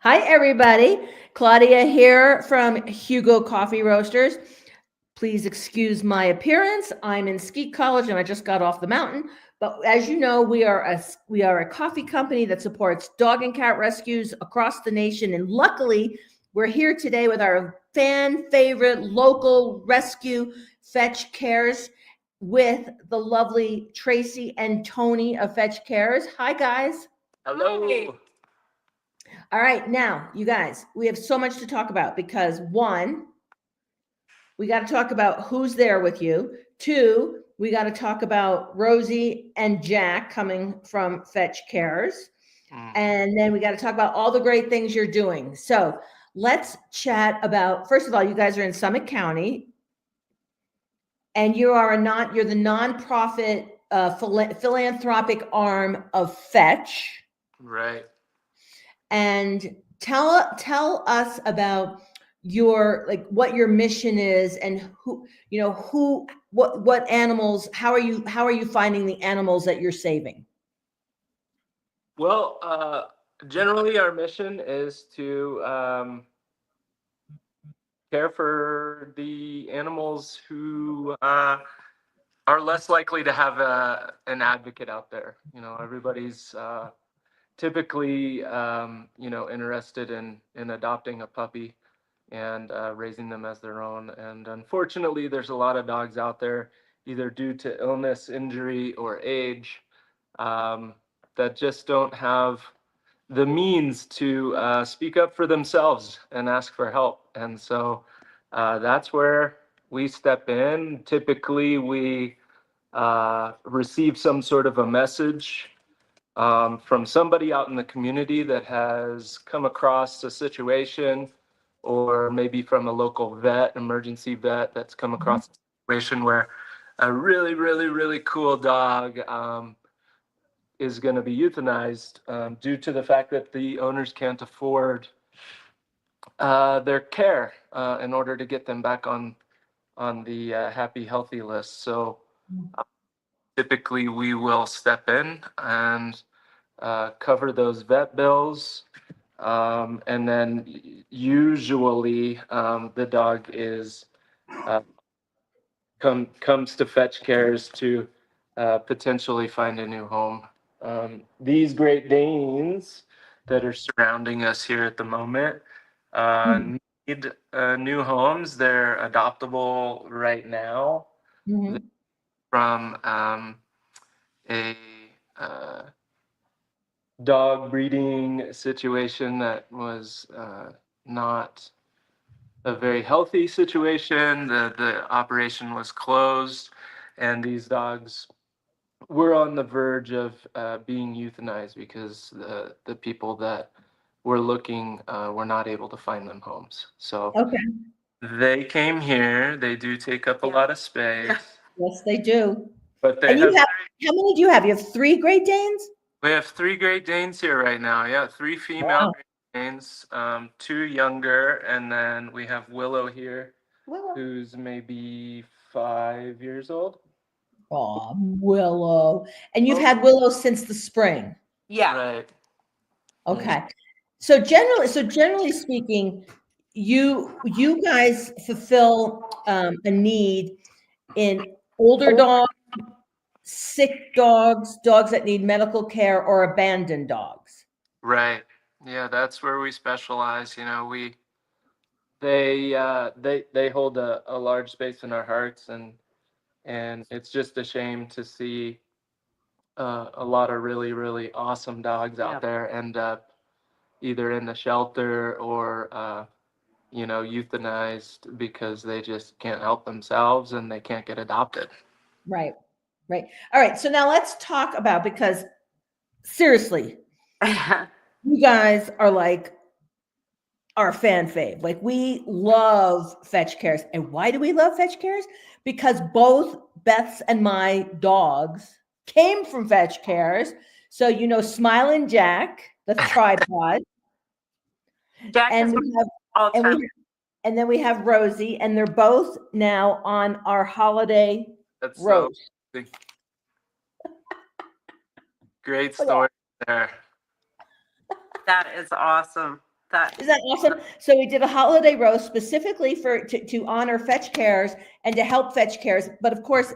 Hi, everybody. Claudia here from Hugo Coffee Roasters. Please excuse my appearance. I'm in Ski College and I just got off the mountain. But as you know, we are a coffee company that supports dog and cat rescues across the nation. And luckily, we're here today with our fan favorite local rescue, Fetch Cares, with the lovely Tracy and Tony of Fetch Cares. Hi, guys. Hello. All right, now, you guys, we have so much to talk about because one, we got to talk about who's there with you. Two, we got to talk about Rosie and Jack coming from Fetch Cares. And then we got to talk about all the great things you're doing. So let's chat about, first of all, you guys are in Summit County and you're the nonprofit philanthropic arm of Fetch. Right. And tell us about your what your mission is and what animals, how are you finding the animals that you're saving? Well, generally, our mission is to care for the animals who are less likely to have an advocate out there. Everybody's typically, interested in adopting a puppy and raising them as their own. And unfortunately, there's a lot of dogs out there, either due to illness, injury, or age, um, that just don't have the means to speak up for themselves and ask for help. And so that's where we step in. Typically, we receive some sort of a message from somebody out in the community that has come across a situation, or maybe from a local vet, emergency vet, that's come Mhm. across a situation where a really, really, really cool dog is going to be euthanized due to the fact that the owners can't afford their care in order to get them back on the happy, healthy list. So typically, we will step in and cover those vet bills. And then usually the dog is uh, comes to Fetch Cares to potentially find a new home. These Great Danes that are surrounding us here at the moment uh, Mhm. need new homes. They're adoptable right now. They're Mhm. from a uh, dog breeding situation that was not a very healthy situation. The operation was closed, and these dogs were on the verge of being euthanized because the people that were looking were not able to find them homes. So Okay. they came here. They do take up a lot of space, Yes, they do. but they And you have have, how many do you have? You have three Great Danes? we have three Great Danes here right now. Yeah, three female Wow. Great Danes, two younger, and then we have Willow here, who's maybe 5 years old. Oh, Willow. And you've Oh, had Willow since the spring. right. Mm. Okay. So generally speaking, you guys fulfill a need in older dogs, sick dogs, dogs that need medical care, or abandoned dogs. Right. Yeah, that's where we specialize. They hold a large space in our hearts, and it's just a shame to see a lot of really, really awesome dogs out there end up either in the shelter or euthanized because they just can't help themselves and they can't get adopted. Right. Right. All right. So now let's talk about, because seriously, you guys are like our fan fave. Like, we love Fetch Cares. And why do we love Fetch Cares? Because both Beth's and my dogs came from Fetch Cares. So, Smilin' Jack, the tripod, Jack is and my we have, and all-time. and then we have Rosie, and they're both now on our holiday That's so roast. great Look at story there. That is awesome. that. Isn't that awesome? So we did a holiday roast specifically to honor Fetch Cares and to help Fetch Cares. But of course,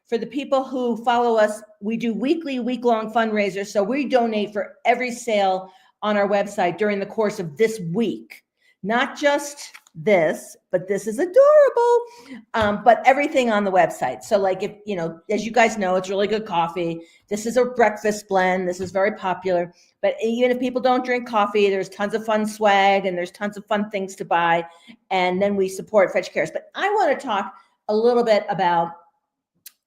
for the people who follow us, we do week-long fundraisers. So we donate for every sale on our website during the course of this week. Not just this, but this is adorable. But everything on the website. So like if, as you guys know, it's really good coffee. This is a breakfast blend. This is very popular. But even if people don't drink coffee, there's tons of fun swag and there's tons of fun things to buy. And then we support Fetch Cares. But I want to talk a little bit about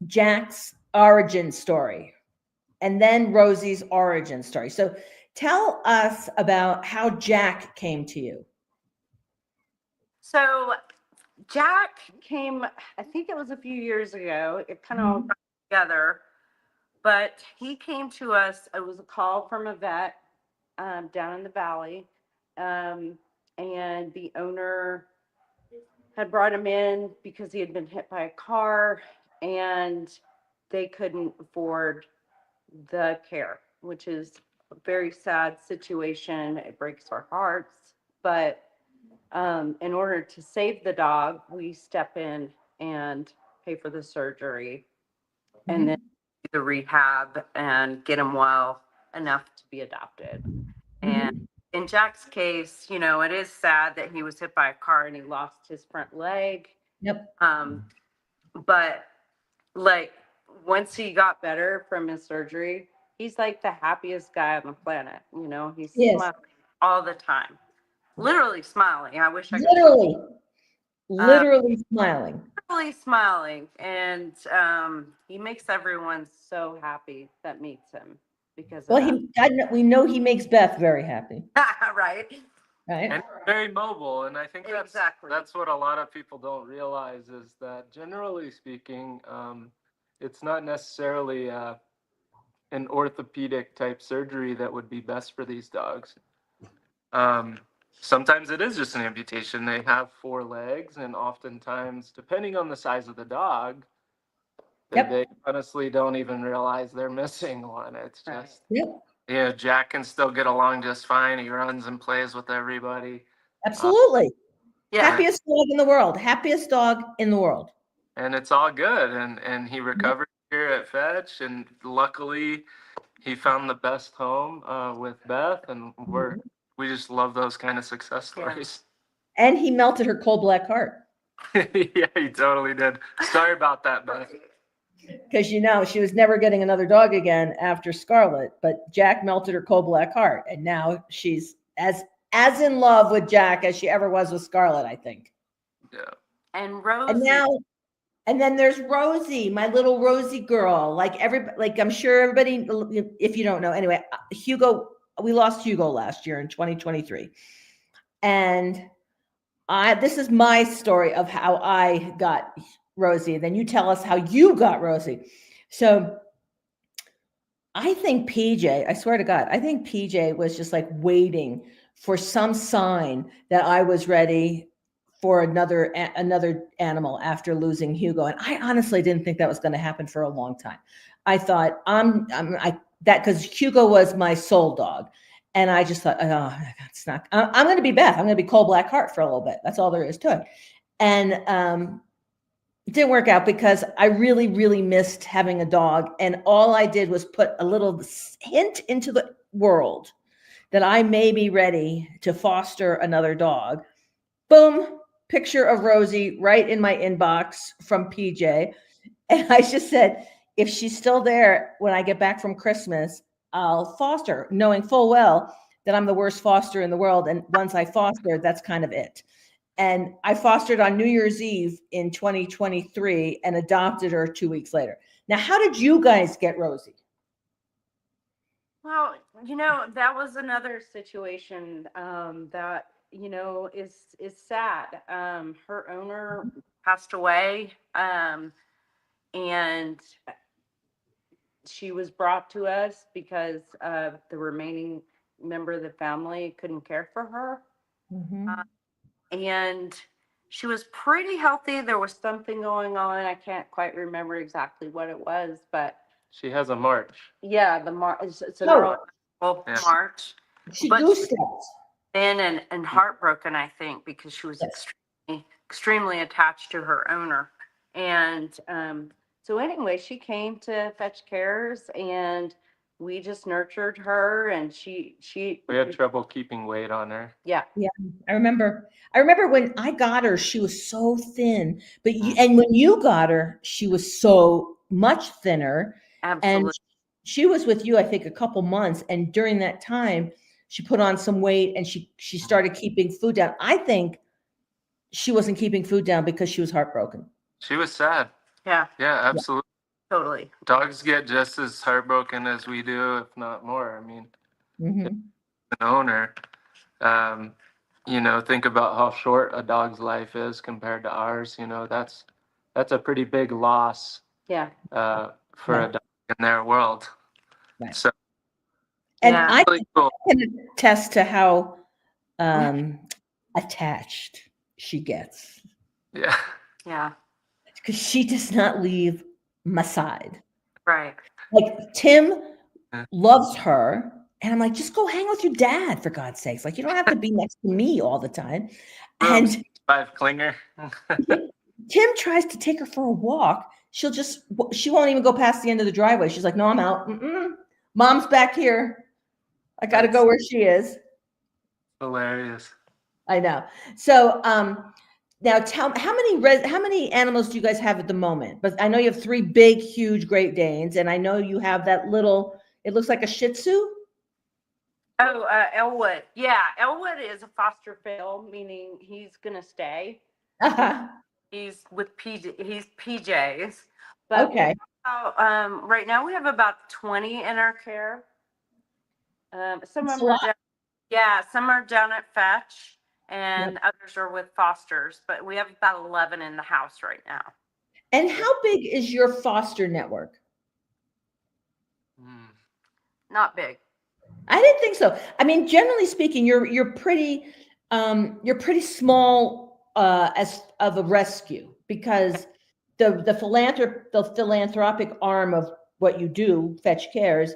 Jack's origin story and then Rosie's origin story. So tell us about how Jack came to you. So Jack came, I think it was a few years ago. It kind of all got together, but he came to us. It was a call from a vet down in the valley, and the owner had brought him in because he had been hit by a car, and they couldn't afford the care, which is a very sad situation. It breaks our hearts, but in order to save the dog, we step in and pay for the surgery and then do the rehab and get him well enough to be adopted. And in Jack's case, it is sad that he was hit by a car and he lost his front leg. Yep. But like once he got better from his surgery, he's like the happiest guy on the planet. He's smiling all the time. Literally smiling. I wish I could. Literally smiling. Literally smiling. And he makes everyone so happy that meets him because of that. We know he makes Beth very happy. Right. Right. And very mobile. And I think Exactly. that's what a lot of people don't realize is that generally speaking, it's not necessarily an orthopedic type surgery that would be best for these dogs. Sometimes it is just an amputation. They have 4 legs, and oftentimes, depending on the size of the dog, they honestly don't even realize they're missing one. It's just, Jack can still get along just fine. He runs and plays with everybody. Absolutely. Yeah. Happiest dog in the world. Happiest dog in the world. And it's all good. And he recovered here at Fetch, and luckily he found the best home with Beth, and we just love those kind of success stories. And he melted her cold black heart. Yeah, he totally did. Sorry about that, Beth. Because she was never getting another dog again after Scarlett, but Jack melted her cold black heart, and now she's as in love with Jack as she ever was with Scarlett, I think. Yeah. And Rosie. And then there's Rosie, my little Rosie girl. Like I'm sure everybody, if you don't know, anyway, Hugo. We lost Hugo last year in 2023, and this is my story of how I got Rosie. Then you tell us how you got Rosie. So I think PJ, I swear to God, I think PJ was just like waiting for some sign that I was ready for another animal after losing Hugo. And I honestly didn't think that was going to happen for a long time. I thought because Hugo was my soul dog. And I just thought, oh, it's not, I'm going to be Beth. I'm going to be cold black heart for a little bit. That's all there is to it. And it didn't work out because I really, really missed having a dog. And all I did was put a little hint into the world that I may be ready to foster another dog. Boom, picture of Rosie right in my inbox from PJ. And I just said, if she's still there when I get back from Christmas, I'll foster, knowing full well that I'm the worst foster in the world. And once I fostered, that's kind of it. And I fostered on New Year's Eve in 2023 and adopted her 2 weeks later. Now, how did you guys get Rosie? Well, that was another situation that, is sad. Her owner passed away, and she was brought to us because the remaining member of the family couldn't care for her. And she was pretty healthy. There was something going on. I can't quite remember exactly what it was, but She has a march. yeah, the march. It's an early march. She goose steps. and heartbroken, I think, because she was Yes. extremely attached to her owner. And so anyway, she came to fetch cares, and we just nurtured her, and she We had trouble keeping weight on her. yeah. I remember when I got her, she was so thin, and when you got her, she was so much thinner. And Absolutely. she was with you, I think, a couple months. And during that time, she put on some weight and she started keeping food down. I think she wasn't keeping food down because she was heartbroken. She was sad. Yeah, Yeah, absolutely. totally. Dogs get just as heartbroken as we do, if not more. I mean, Mm-hmm. an owner, um, think about how short a dog's life is compared to ours. That's a pretty big loss Yeah. for Yeah. a dog in their world. Right. So And Yeah. I really cool. can attest to how attached she gets Yeah. Yeah. because she does not leave my side. Right. Like Tim Yeah. loves her, and I'm like, just go hang with your dad for God's sakes. Like you don't have to be next to me all the time. Room And 5 clinger. Tim tries to take her for a walk. She won't even go past the end of the driveway. She's like, no, I'm out. Mm-mm. Mom's back here. I got to That's go where she is. hilarious. I know. So, now tell me how many animals do you guys have at the moment? But I know you have 3 big, huge Great Danes, and I know you have that little. It looks like a Shih Tzu. Oh, Elwood. Yeah, Elwood is a foster fill, meaning he's gonna stay. Uh-huh. He's with he's PJs. But Okay. right now we have about 20 in our care. Some That's of a them are lot. some are down at Fetch, and Yep. others are with fosters. But we have about 11 in the house right now. And how big is your foster network? Mm. Not big. I didn't think so. I mean, generally speaking, you're pretty small as of a rescue because the philanthropic arm of what you do, Fetch Cares,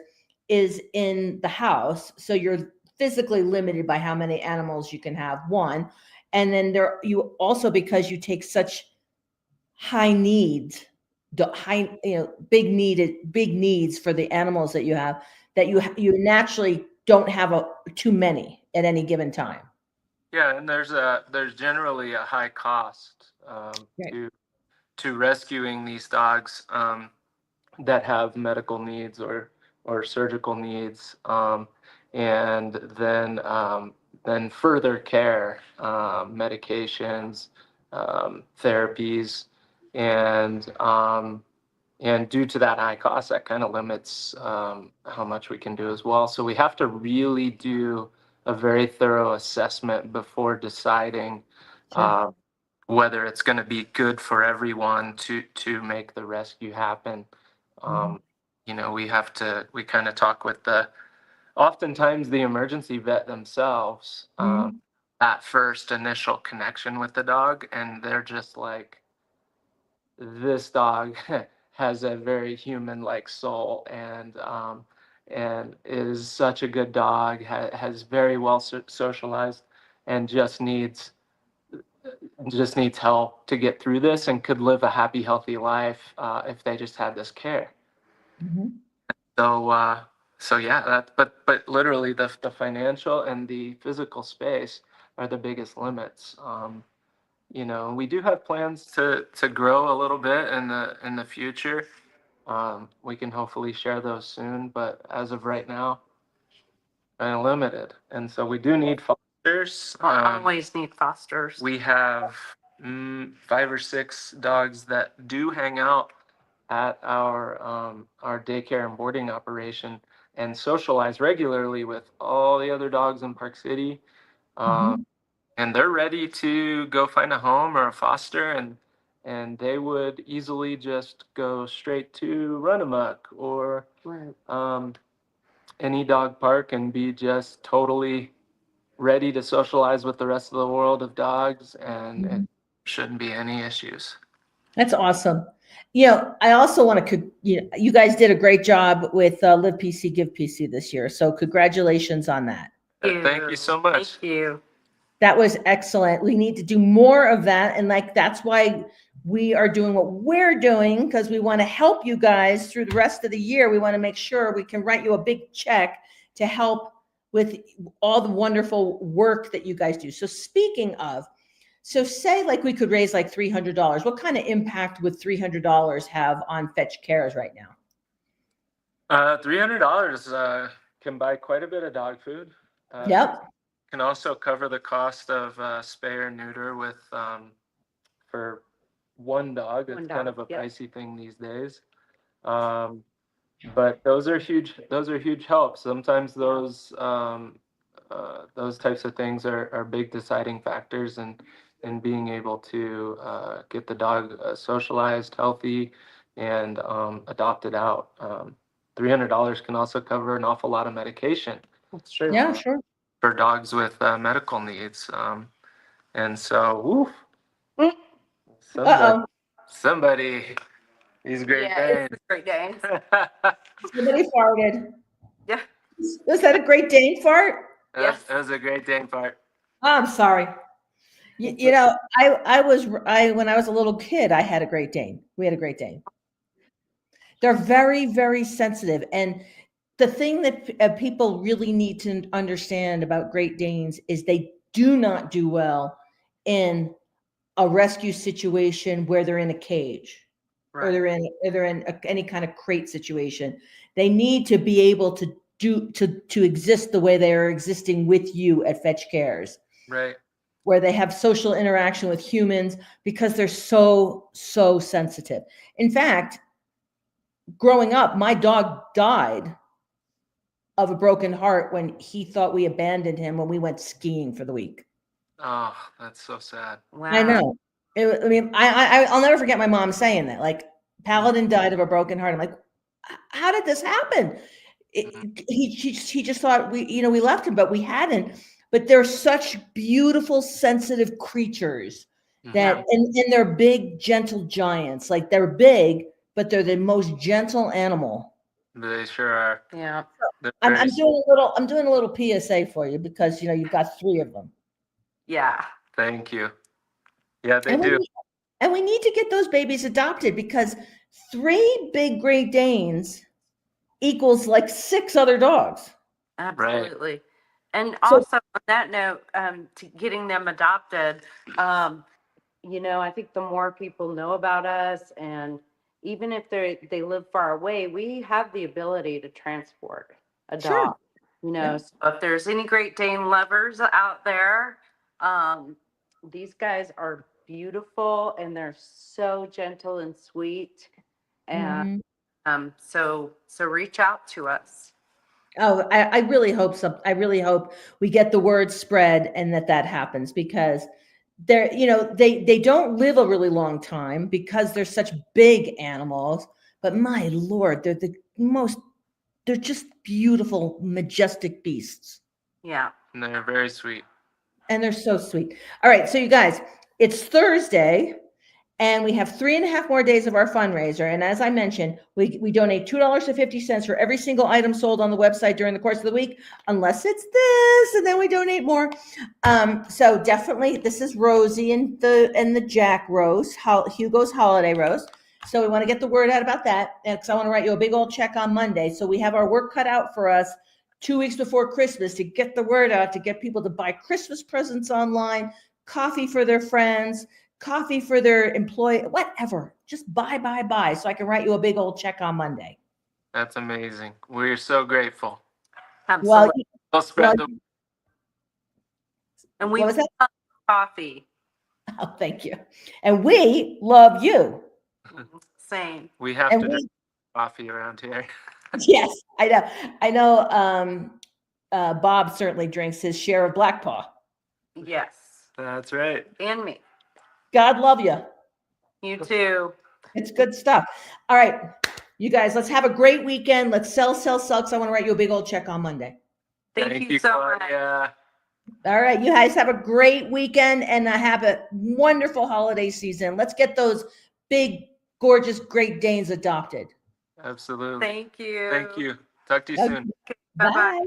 is in the house. So you're physically limited by how many animals you can have, one. And then you also, because you take such high needs, big needs for the animals that you have, that you naturally don't have too many at any given time. Yeah, and there's generally a high cost Right. to rescuing these dogs that have medical needs or surgical needs, and then further care, medications, therapies, and due to that high cost, that kind of limits how much we can do as well. So we have to really do a very thorough assessment before deciding Sure. whether it's going to be good for everyone to make the rescue happen. Mhm. We kind of talk with oftentimes the emergency vet themselves, Mhm. that first initial connection with the dog, and they're just like, this dog has a very human-like soul, and is such a good dog, has very well socialized, and just needs help to get through this, and could live a happy, healthy life if they just had this care. Mhm. So yeah, but literally the financial and the physical space are the biggest limits. We do have plans to grow a little bit in the future. We can hopefully share those soon, but as of right now, kind of limited. And so we do need fosters. Always need fosters. We have 5 or 6 dogs that do hang out at our daycare and boarding operation and socialize regularly with all the other dogs in Park City. Mhm. And they're ready to go find a home or a foster, and they would easily just go straight to Run Amok or Right. any dog park and be just totally ready to socialize with the rest of the world of dogs, and it Mhm. shouldn't be any issues. That's awesome. I also want to, you guys did a great job with Live PC, Give PC this year. So congratulations on that. Thank you so much. Thank you. That was excellent. We need to do more of that. And like, that's why we are doing what we're doing, because we want to help you guys through the rest of the year. We want to make sure we can write you a big check to help with all the wonderful work that you guys do. So speaking of, so say like we could raise like $300. What kind of impact would $300 have on Fetch Cares right now? $300 can buy quite a bit of dog food. Yep. Can also cover the cost of spay or neuter with for one dog. It's One kind dog, of a yep. pricey thing these days. But those are huge. Those are huge helps. Sometimes those types of things are big deciding factors in being able to get the dog socialized, healthy, and adopted out. $300 can also cover an awful lot of medication. That's true. Yeah, sure. For dogs with medical needs. And so, woof, Mm. Uh-oh. somebody, these Great Yeah, it's Great Danes. Danes. Somebody farted. Yeah. Was that a Great Dane fart? Yes. That was a Great Dane part. Oh, I'm sorry. You know, when I was a little kid, I had a Great Dane. We had a Great Dane. They're very, very sensitive. And the thing that people really need to understand about Great Danes is they do not do well in a rescue situation where they're in a cage or they're in any kind of crate situation. They need to be able to exist the way they are existing with you at Fetch Cares, Right. where they have social interaction with humans, because they're so sensitive. In fact, growing up, my dog died of a broken heart when he thought we abandoned him when we went skiing for the week. Oh, that's so sad. Wow. I know. I mean, I'll never forget my mom saying that. Like, Paladin died of a broken heart. I'm like, how did this happen? He just thought we left him, but we hadn't. But they're such beautiful, sensitive creatures that, and they're big, gentle giants. Like, they're big, but they're the most gentle animal. They sure are. Yeah. I'm doing a little PSA for you, because you've got 3 of them. Yeah. Thank you. Yeah, they And do. we need to get those babies adopted, because 3 big Great Danes equals like 6 other dogs. Absolutely. And So- also on that note, to getting them adopted, I think the more people know about us, and even if they live far away, we have the ability to transport a Sure. dog. Yeah. So if there's any Great Dane lovers out there, these guys are beautiful and they're so gentle and sweet. And so reach out to us. Oh, I really hope so. I really hope we get the word spread and that happens, because they don't live a really long time because they're such big animals. But my Lord, they're just beautiful, majestic beasts. Yeah. And they're very sweet. And they're so sweet. All right. So you guys, it's Thursday, and we have 3.5 more days of our fundraiser. And as I mentioned, we donate $2.50 for every single item sold on the website during the course of the week, unless it's this, and then we donate more. So definitely, this is Rosie and the Jack roast, Hugo's holiday roast. So we want to get the word out about that, because I want to write you a big old check on Monday. So we have our work cut out for us 2 weeks before Christmas to get the word out, to get people to buy Christmas presents online, coffee for their friends, coffee for their employee, whatever. Just buy. So I can write you a big old check on Monday. That's amazing. We're so grateful. Absolutely. We'll spread the And we What was that? love coffee. Oh, thank you. And we love you. Same. We have And to we- drink coffee around here. Yes, I know. Bob certainly drinks his share of Black Paw. Yes. That's right. And me. God love you. You too. It's good stuff. All right, you guys, let's have a great weekend. Let's sell, because I want to write you a big old check on Monday. Thank you so much. Claudia. All right, you guys have a great weekend, and have a wonderful holiday season. Let's get those big, gorgeous Great Danes adopted. Absolutely. Thank you. Thank you. Talk to you Okay. soon. Bye-bye. Bye.